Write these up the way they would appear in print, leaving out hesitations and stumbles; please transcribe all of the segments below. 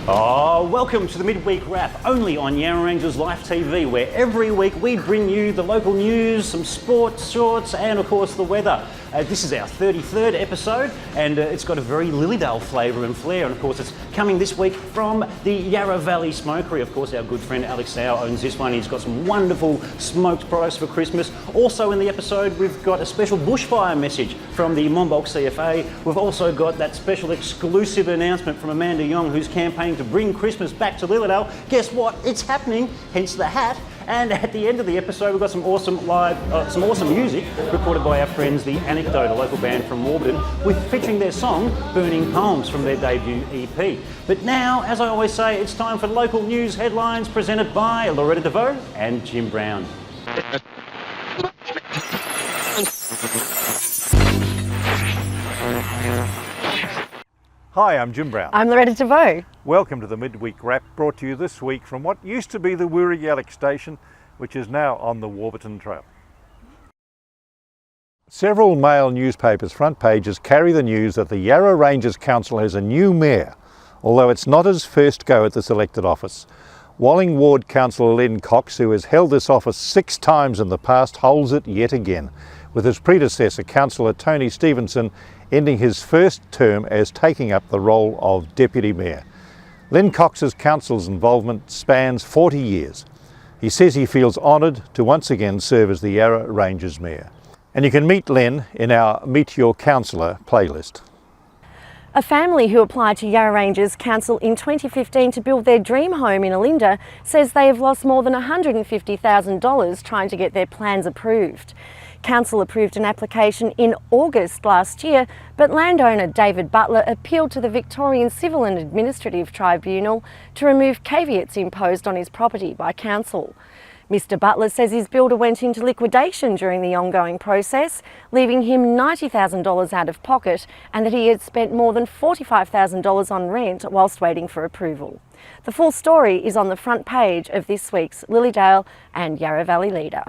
Oh, welcome to the Midweek Wrap, only on Yarra Rangers Live TV, where every week we bring you the local news, some sports shorts, and of course the weather. This is our 33rd episode, and it's got a very Lilydale flavour and flair, and of course it's coming this week from the Yarra Valley Smokery. Of course, our good friend Alex Dow owns this one. He's got some wonderful smoked products for Christmas. Also in the episode, we've got a special bushfire message from the Monbulk CFA. We've also got that special exclusive announcement from Amanda Young, who's campaigning to bring Christmas back to Lilydale. Guess what? It's happening, hence the hat. And at the end of the episode, we've got some awesome music recorded by our friends, the Anecdote, a local band from Warburton, featuring their song Burning Poems from their debut EP. But now, as I always say, it's time for local news headlines presented by Loretta Vaus and Jim Brown. Hi, I'm Jim Brown. I'm Loretta Vaus. Welcome to the Midweek Wrap, brought to you this week from what used to be the Woori Yallock station, which is now on the Warburton Trail. Several male newspapers' front pages carry the news that the Yarra Rangers Council has a new mayor, although it's not his first go at this elected office. Walling Ward Councillor Len Cox, who has held this office 6 times in the past, holds it yet again, with his predecessor, Councillor Tony Stevenson, ending his first term as taking up the role of Deputy Mayor. Len Cox's council's involvement spans 40 years. He says he feels honoured to once again serve as the Yarra Rangers Mayor. And you can meet Len in our Meet Your Councillor playlist. A family who applied to Yarra Rangers Council in 2015 to build their dream home in Olinda says they have lost more than $150,000 trying to get their plans approved. Council approved an application in August last year, but landowner David Butler appealed to the Victorian Civil and Administrative Tribunal to remove caveats imposed on his property by Council. Mr Butler says his builder went into liquidation during the ongoing process, leaving him $90,000 out of pocket, and that he had spent more than $45,000 on rent whilst waiting for approval. The full story is on the front page of this week's Lilydale and Yarra Valley Leader.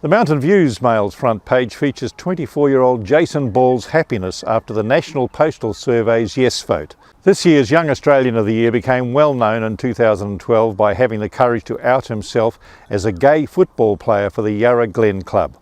The Mountain View's Mail's front page features 24-year-old Jason Ball's happiness after the National Postal Survey's yes vote. This year's Young Australian of the Year became well known in 2012 by having the courage to out himself as a gay football player for the Yarra Glen club.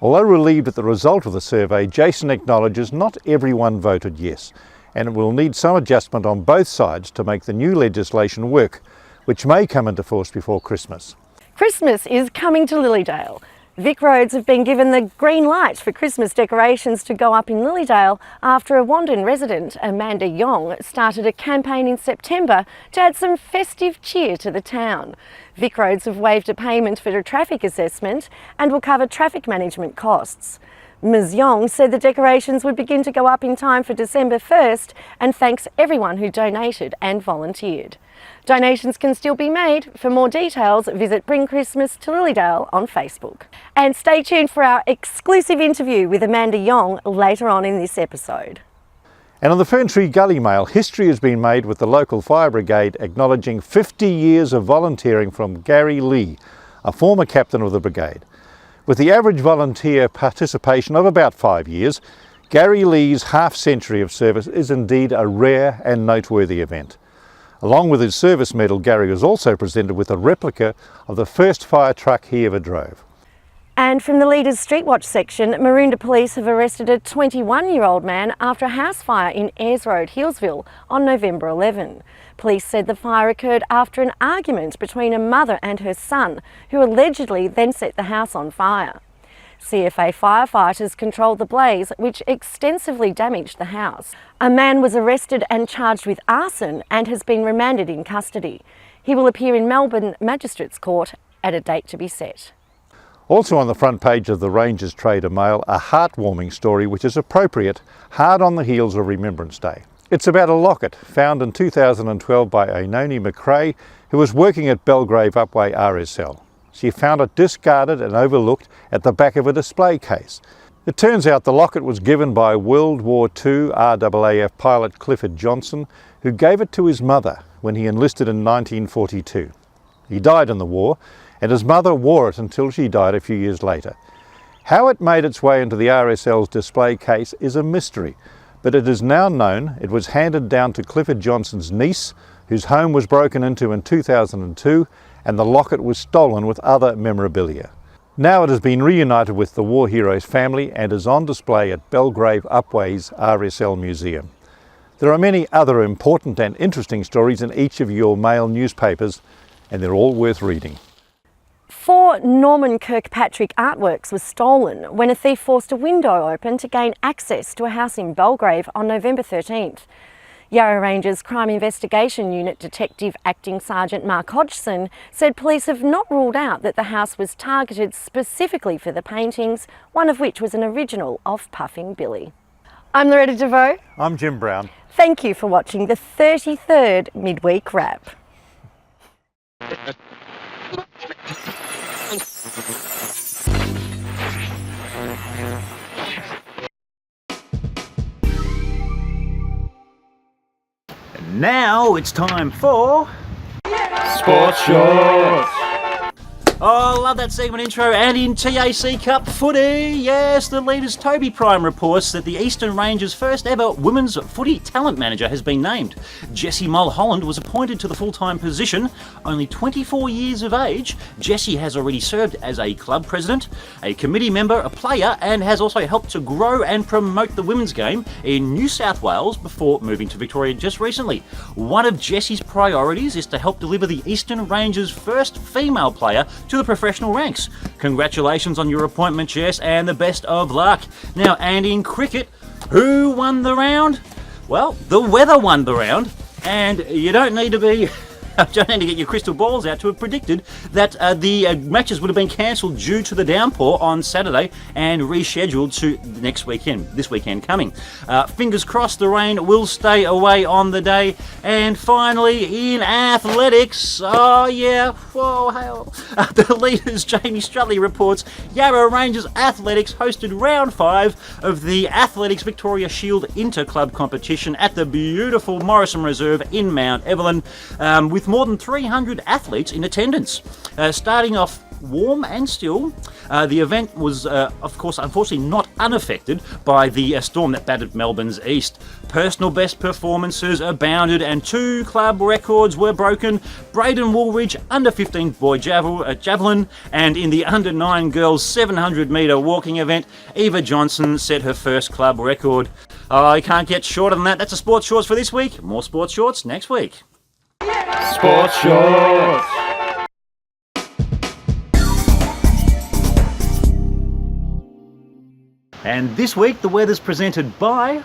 Although relieved at the result of the survey, Jason acknowledges not everyone voted yes, and it will need some adjustment on both sides to make the new legislation work, which may come into force before Christmas. Christmas is coming to Lilydale. Vic Roads have been given the green light for Christmas decorations to go up in Lilydale after a Wandon resident, Amanda Young, started a campaign in September to add some festive cheer to the town. Vic Roads have waived a payment for a traffic assessment and will cover traffic management costs. Ms Young said the decorations would begin to go up in time for December 1st and thanks everyone who donated and volunteered. Donations can still be made. For more details, visit Bring Christmas to Lilydale on Facebook. And stay tuned for our exclusive interview with Amanda Young later on in this episode. And on the Ferntree Gully Mail, history has been made with the local fire brigade acknowledging 50 years of volunteering from Garry Lee, a former captain of the brigade. With the average volunteer participation of about 5 years, Garry Lee's half-century of service is indeed a rare and noteworthy event. Along with his service medal, Garry was also presented with a replica of the first fire truck he ever drove. And from the Leaders Street Watch section, Maroondah Police have arrested a 21-year-old man after a house fire in Ayers Road, Healesville on November 11. Police said the fire occurred after an argument between a mother and her son, who allegedly then set the house on fire. CFA firefighters controlled the blaze, which extensively damaged the house. A man was arrested and charged with arson and has been remanded in custody. He will appear in Melbourne Magistrates Court at a date to be set. Also on the front page of the Rangers Trader Mail, a heartwarming story which is appropriate, hard on the heels of Remembrance Day. It's about a locket found in 2012 by Ainoni McRae, who was working at Belgrave Upwey RSL. She found it discarded and overlooked at the back of a display case. It turns out the locket was given by World War II RAAF pilot Clifford Johnson, who gave it to his mother when he enlisted in 1942. He died in the war, and his mother wore it until she died a few years later. How it made its way into the RSL's display case is a mystery, but it is now known it was handed down to Clifford Johnson's niece, whose home was broken into in 2002 and the locket was stolen with other memorabilia. Now it has been reunited with the war hero's family and is on display at Belgrave Upwey's RSL Museum. There are many other important and interesting stories in each of your mail newspapers, and they're all worth reading. 4 Norman Kirkpatrick artworks were stolen when a thief forced a window open to gain access to a house in Belgrave on November 13th. Yarra Ranges Crime Investigation Unit Detective Acting Sergeant Mark Hodgson said police have not ruled out that the house was targeted specifically for the paintings, one of which was an original of Puffing Billy. I'm Loretta DeVoe. I'm Jim Brown. Thank you for watching the 33rd Midweek Wrap. Now it's time for Sports Shorts. Oh, love that segment intro. And in TAC Cup footy, yes, the Leaders' Toby Prime reports that the Eastern Ranges' first ever women's footy talent manager has been named. Jessie Mulholland was appointed to the full-time position. Only 24 years of age, Jessie has already served as a club president, a committee member, a player, and has also helped to grow and promote the women's game in New South Wales before moving to Victoria just recently. One of Jessie's priorities is to help deliver the Eastern Ranges' first female player to the professional ranks. Congratulations on your appointment, Jess, and the best of luck. Now, and in cricket, who won the round? Well, the weather won the round, and you don't need to be... don't need to get your crystal balls out to have predicted that the matches would have been cancelled due to the downpour on Saturday and rescheduled to this weekend coming. Fingers crossed the rain will stay away on the day. And finally, in athletics, oh yeah, whoa, hell. The Leaders' Jamie Strutley reports Yarra Ranges Athletics hosted round 5 of the Athletics Victoria Shield Inter-Club competition at the beautiful Morrison Reserve in Mount Evelyn, with more than 300 athletes in attendance. Starting off warm and still, the event was, of course, unfortunately not unaffected by the storm that battered Melbourne's east. Personal best performances abounded and 2 club records were broken. Braden Woolridge, under 15 boy javelin, and in the under 9 girls 700 metre walking event, Eva Johnson set her first club record. Oh, you can't get shorter than that. That's the Sports Shorts for this week. More Sports Shorts next week. Sports Shorts. And this week the weather's presented by...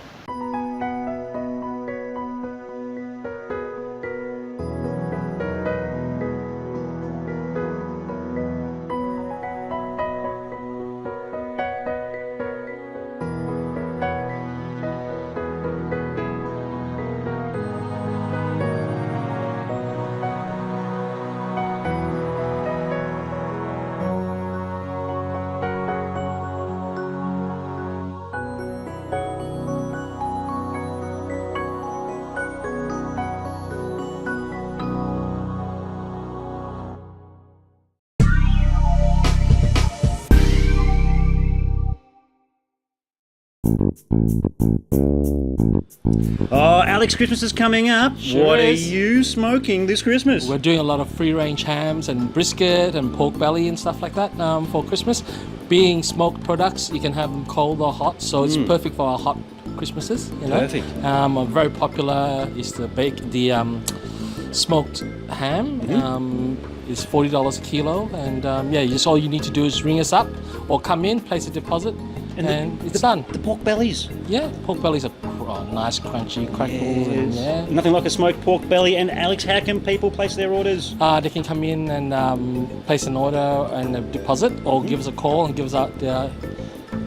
Oh, Alex, Christmas is coming up. Sure What is. are you smoking this Christmas? We're doing a lot of free-range hams and brisket and pork belly and stuff like that for Christmas. Being smoked products, you can have them cold or hot, so it's perfect for our hot Christmases. You know? Perfect. Very popular is the smoked ham. Is $40 a kilo, and just all you need to do is ring us up or come in, place a deposit, and it's done. The pork bellies. Yeah, pork bellies are nice, crunchy, crackles, and yeah. Nothing like a smoked pork belly. And Alex, how can people place their orders? They can come in and place an order and a deposit, or give us a call and give us out their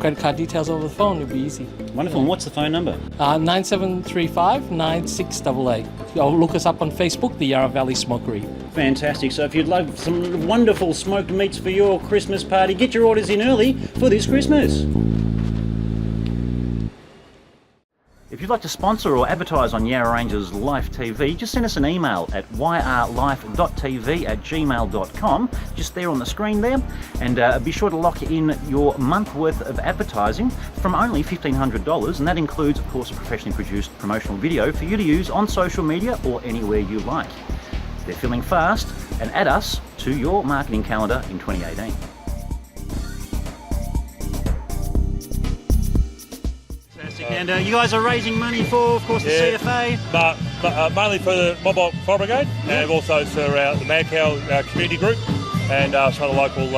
credit card details over the phone. It'll be easy. Wonderful. And what's the phone number? 9735 9688. Or look us up on Facebook, the Yarra Valley Smokery. Fantastic. So if you'd love some wonderful smoked meats for your Christmas party, get your orders in early for this Christmas. If you'd like to sponsor or advertise on Yarra Ranges Life TV, just send us an email at yrlife.tv@gmail.com, just there on the screen there, and be sure to lock in your month worth of advertising from only $1,500, and that includes, of course, a professionally produced promotional video for you to use on social media or anywhere you like. They're filling fast, and add us to your marketing calendar in 2018. And you guys are raising money for, of course, the CFA. But mainly for the Mobile Fire Brigade, and also for the Mancow community group, and some of the local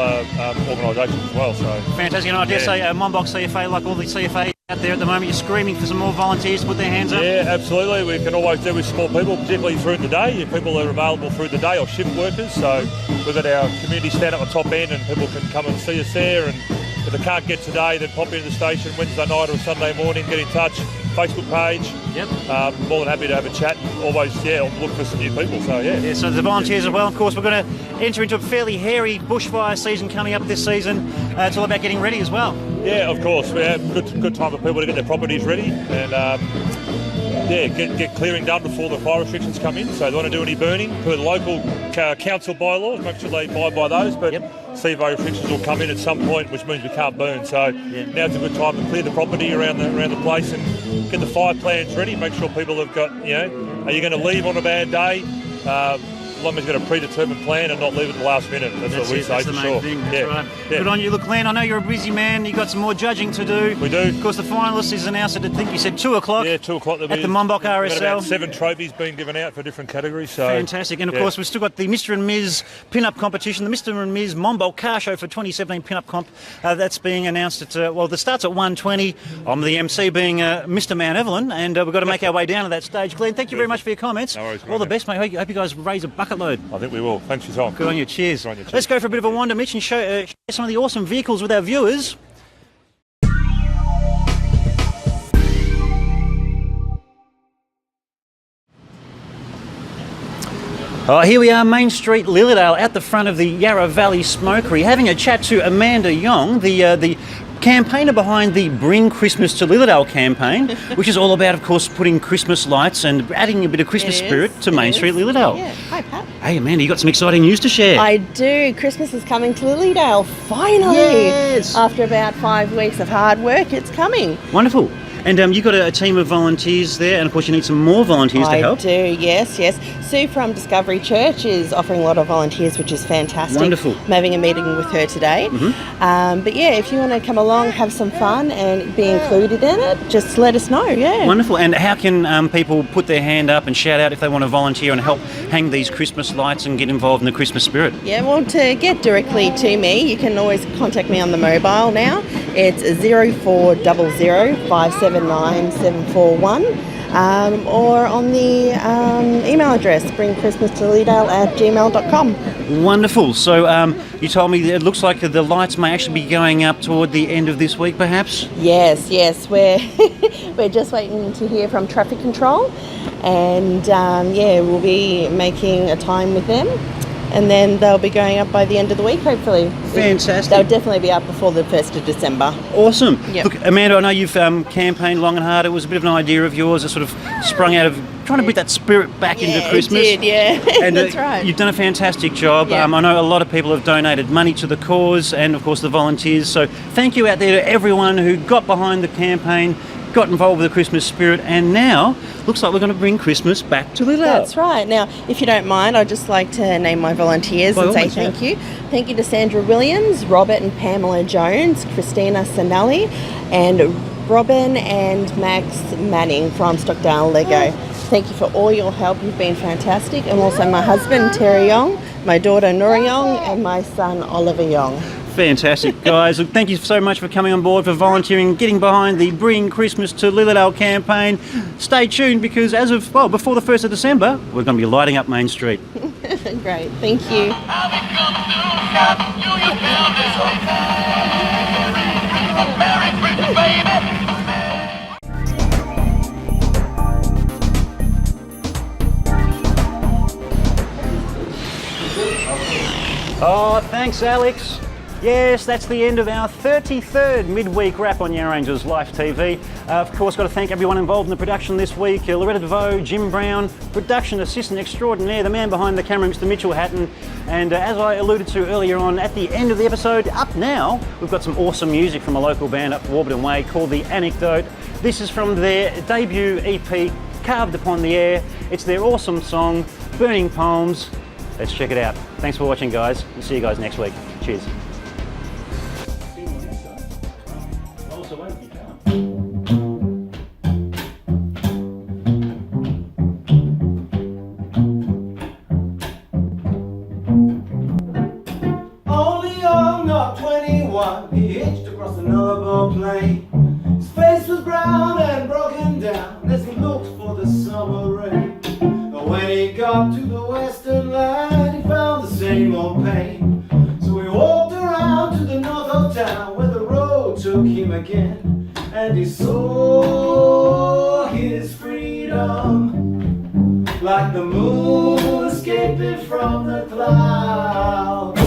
organisations as well. So fantastic. And I dare say Monbok CFA, like all the CFA out there at the moment, you're screaming for some more volunteers to put their hands up. Yeah, absolutely. We can always do with small people, particularly through the day. If people are available through the day or shift workers, so we've got our community stand up the top end, and people can come and see us there. And if they can't get today, then pop into the station Wednesday night or Sunday morning, get in touch. Facebook page. Yep. More than happy to have a chat. Always, look for some new people. So yeah. So the volunteers as well. Of course, we're going to enter into a fairly hairy bushfire season coming up this season. It's all about getting ready as well. Yeah, of course. We have good time for people to get their properties ready, and get clearing done before the fire restrictions come in. So they want to do any burning per the local council bylaws, make sure they abide by those. But CFA restrictions will come in at some point, which means we can't burn. So now's a good time to clear the property around the place and get the fire plans ready. Make sure people have got, are you going to leave on a bad day? As long as you've got a predetermined plan and not leave it at the last minute. That's what we say, that's for the main sure. thing. That's right. Good on you. Look, Glen, I know you're a busy man. You've got some more judging to do. We do. Of course, the finalist is announced at, I think you said 2 o'clock. Yeah, 2 o'clock. At the Monbok RSL. We've got about 7 trophies being given out for different categories. So fantastic. And of course, we've still got the Mr. and Ms. Pin-Up competition, the Mr. and Ms. Monbok Car Show for 2017 Pin-Up Comp. That's being announced at, that starts at 1:20. I'm the MC being Mr. Mount Evelyn, and we've got to make our way down to that stage. Glen, thank you very much for your comments. No worries, all the best, mate. I hope you guys raise a bucket load. I think we will. Thanks for your time. Good on you. Cheers. Good on you. Cheers. Let's go for a bit of a wander, Mitch, and share some of the awesome vehicles with our viewers. Here we are, Main Street, Lilydale, at the front of the Yarra Valley Smokery, having a chat to Amanda Young, the campaigner behind the Bring Christmas to Lilydale campaign, which is all about, of course, putting Christmas lights and adding a bit of Christmas spirit to Main Street, Lilydale. Yeah. Hi, Pat. Hey, Amanda, you got some exciting news to share. I do. Christmas is coming to Lilydale, finally. Yes. After about 5 weeks of hard work, it's coming. Wonderful. And you've got a team of volunteers there, and of course you need some more volunteers to help. I do, yes. Sue from Discovery Church is offering a lot of volunteers, which is fantastic. Wonderful. I'm having a meeting with her today. Mm-hmm. But yeah, if you want to come along, have some fun and be included in it, just let us know, yeah. Wonderful. And how can people put their hand up and shout out if they want to volunteer and help hang these Christmas lights and get involved in the Christmas spirit? Yeah, well, to get directly to me, you can always contact me on the mobile now. It's 0400 579 741, or on the email address bringchristmastolydale@gmail.com. Wonderful. So you told me that it looks like the lights may actually be going up toward the end of this week, perhaps? Yes, we're we're just waiting to hear from traffic control, and we'll be making a time with them. And then they'll be going up by the end of the week, hopefully. Fantastic. They'll definitely be up before the 1st of December. Awesome. Yep. Look, Amanda, I know you've campaigned long and hard. It was a bit of an idea of yours that sort of sprung out of trying to bring that spirit back into Christmas. It did, yeah. And that's right. You've done a fantastic job. Yeah. I know a lot of people have donated money to the cause and, of course, the volunteers. So thank you out there to everyone who got behind the campaign, got involved with the Christmas spirit, and now looks like we're going to bring Christmas back to Lilydale. That's right. Now, if you don't mind, I'd just like to name my volunteers and say thank you. Thank you to Sandra Williams, Robert and Pamela Jones, Christina Sanelli, and Robin and Max Manning from Stockdale Lego. Thank you for all your help. You've been fantastic. And also my husband, Terry Young, my daughter, Nora Young, and my son, Oliver Young. Fantastic, guys. Look, thank you so much for coming on board, for volunteering, getting behind the Bring Christmas to Lilydale campaign. Stay tuned, because as of, before the 1st of December, we're going to be lighting up Main Street. Great, thank you. Oh, thanks, Alex. Yes, that's the end of our 33rd midweek wrap on Yarra Rangers Life TV. Of course, got to thank everyone involved in the production this week. Loretta, Vaus, Jim Brown, production assistant extraordinaire, the man behind the camera, Mr. Mitchell Hatton. And as I alluded to earlier on, at the end of the episode, up now, we've got some awesome music from a local band up Warburton Way called The Anecdote. This is from their debut EP, Carved Upon the Air. It's their awesome song, Burning Poems. Let's check it out. Thanks for watching, guys. We'll see you guys next week. Cheers. Only young, not 21, he hitched across another ball plane. His face was brown and broken down as he looked for the summer rain. But when he got to the western land, he found the same old pain. So he walked around to the north of town where the road took him again, and he saw his freedom like the moon escaping from the clouds.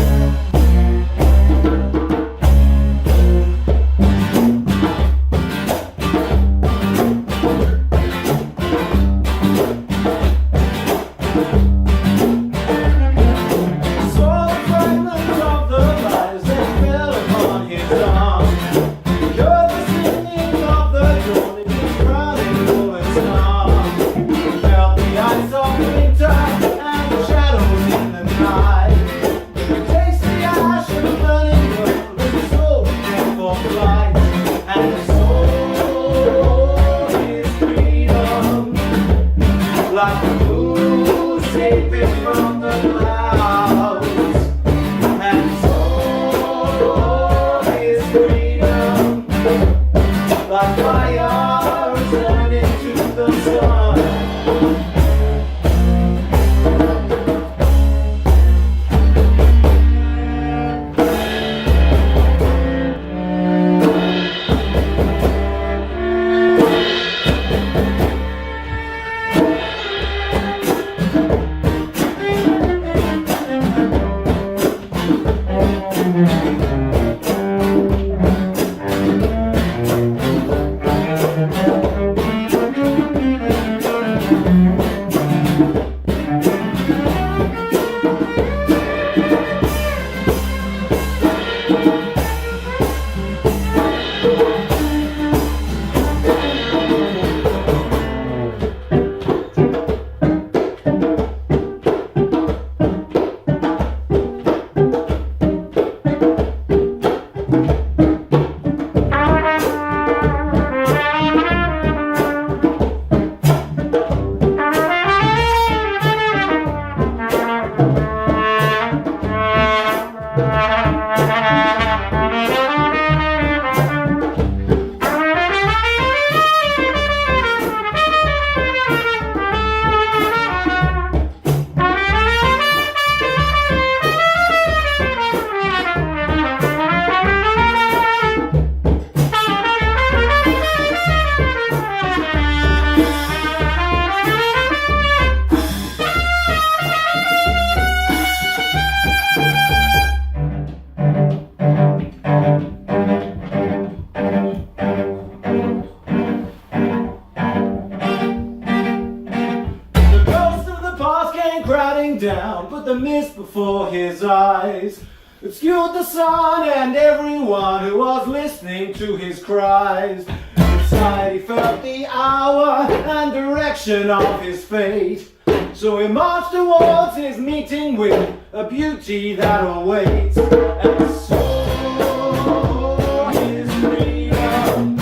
Down, but the mist before his eyes obscured the sun and everyone who was listening to his cries. Inside he felt the hour and direction of his fate, so he marched towards his meeting with a beauty that awaits, and saw his freedom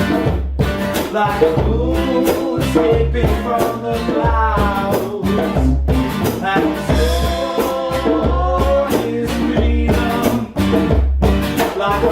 like a moon escaping from the clouds, and like